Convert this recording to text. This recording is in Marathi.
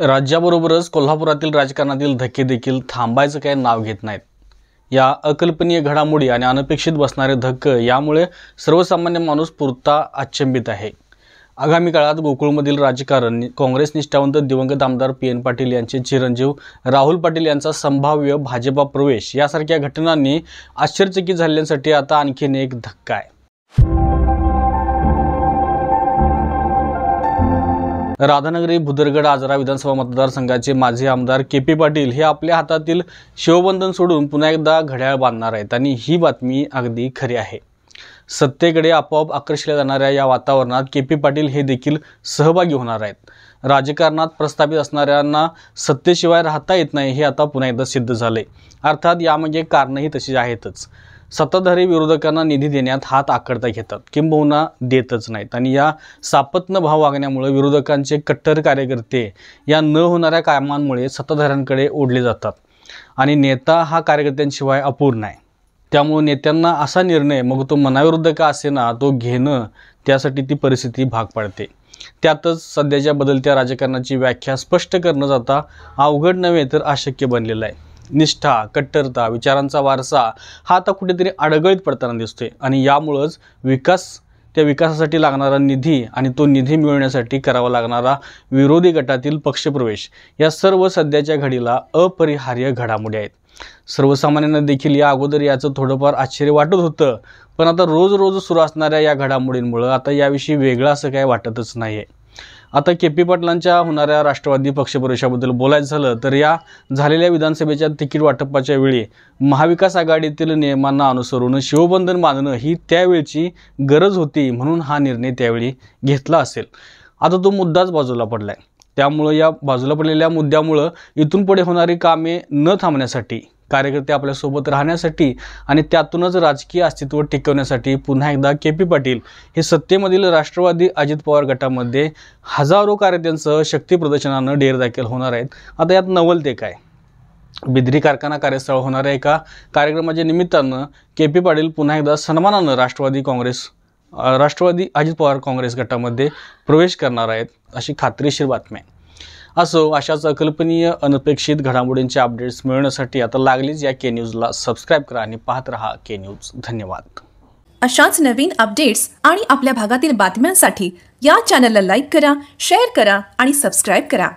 राज्याबरोबरच कोल्हापुरातील राजकारणातील धक्के देखील थांबायचं काही नाव घेत नाहीत। या अकल्पनीय घडामोडी आणि अनपेक्षित बसणारे धक्के यामुळे सर्वसामान्य माणूस पुरता अचंबित आहे। आगामी काळात गोकुळमधील राजकारण, काँग्रेस निष्ठावंत दिवंगत आमदार PN पाटील यांचे चिरंजीव राहुल पाटील यांचा संभाव्य भाजपा प्रवेश यासारख्या घटनांनी आश्चर्यचकित झालेल्यांसाठी आता आणखीन एक धक्का आहे। राधानगरी भुदरगड आजरा विधानसभा मतदारसंघाचे माजी आमदार KP पाटील हे आपल्या हातातील शिवबंधन सोडून पुन्हा एकदा घड्याळ बांधणार आहेत आणि ही बातमी अगदी खरी आहे। सत्तेकडे आपोआप आकर्षिल्या जाणाऱ्या या वातावरणात KP पाटील हे देखील सहभागी होणार आहेत। राजकारणात प्रस्थापित असणाऱ्यांना सत्तेशिवाय राहता येत नाही हे आता पुन्हा एकदा सिद्ध झाले। अर्थात यामागे कारणंही तशी आहेतच। सत्ताधारी विरोधकांना निधी देण्यात हात आकडता घेतात, किंबहुना देतच नाहीत आणि या सापत्न भाव वागण्यामुळे विरोधकांचे कट्टर कार्यकर्ते या न होणाऱ्या कामांमुळे सत्ताधाऱ्यांकडे ओढले जातात आणि नेता हा कार्यकर्त्यांशिवाय अपूर्ण आहे। त्यामुळे नेत्यांना असा निर्णय, मग तो मनाविरुद्ध का असेना, तो घेणं त्यासाठी ती परिस्थिती भाग पडते। त्यातच सध्याच्या बदलत्या राजकारणाची व्याख्या स्पष्ट करणं जाता अवघड नव्हे तर अशक्य बनलेलं आहे। निष्ठा, कट्टरता, विचारांचा वारसा हा आता कुठेतरी अडगळीत पडताना दिसतोय आणि यामुळेच त्या विकासासाठी लागणारा निधी आणि तो निधी मिळवण्यासाठी करावा लागणारा विरोधी गटातील पक्षप्रवेश या सर्व सध्याच्या घडीला अपरिहार्य घडामोडी आहेत। सर्वसामान्यांना देखील या अगोदर याचं थोडंफार आश्चर्य वाटत होतं, पण आता रोज सुरू असणाऱ्या या घडामोडींमुळे आता याविषयी वेगळं असं काय वाटतच नाहीये। आता KP पाटलांच्या होणाऱ्या राष्ट्रवादी पक्षप्रवेशाबद्दल बोलायचं झालं तर या झालेल्या विधानसभेच्या तिकीट वाटपाच्या वेळी महाविकास आघाडीतील नियमांना अनुसरून शिवबंधन बांधणं ही त्यावेळची गरज होती, म्हणून हा निर्णय त्यावेळी घेतला असेल। आता तो मुद्दाच बाजूला पडलाय। त्यामुळे या बाजूला पडलेल्या मुद्द्यामुळे इथून पुढे होणारी कामे न थांबण्यासाठी, कार्यकर्ते आपल्यासोबत राहण्यासाठी आणि त्यातूनच राजकीय अस्तित्व टिकवण्यासाठी पुन्हा एकदा KP पाटील हे सत्तेमधील राष्ट्रवादी अजित पवार गटामध्ये हजारो कार्यकर्त्यांसह शक्ती प्रदर्शनानं डेरदाखल होणार आहेत। आता यात नवल ते काय? बिद्री कारखाना कार्यस्थळ होणाऱ्या एका कार्यक्रमाच्या निमित्तानं KP पाटील पुन्हा एकदा सन्मानानं राष्ट्रवादी अजित पवार काँग्रेस गटामध्ये प्रवेश करणार आहेत अशी खात्रीशीर बातमी आहे। असो, अशाच अकल्पनीय अनपेक्षित घडामोडींचे अपडेट्स मिळवण्यासाठी आता लागलीच या K न्यूजला सबस्क्राईब करा आणि पाहत रहा K न्यूज। धन्यवाद। अशाच नवीन अपडेट्स आणि आपल्या भागातील बातम्यांसाठी या चॅनलला लाईक करा, शेअर करा आणि सबस्क्राईब करा।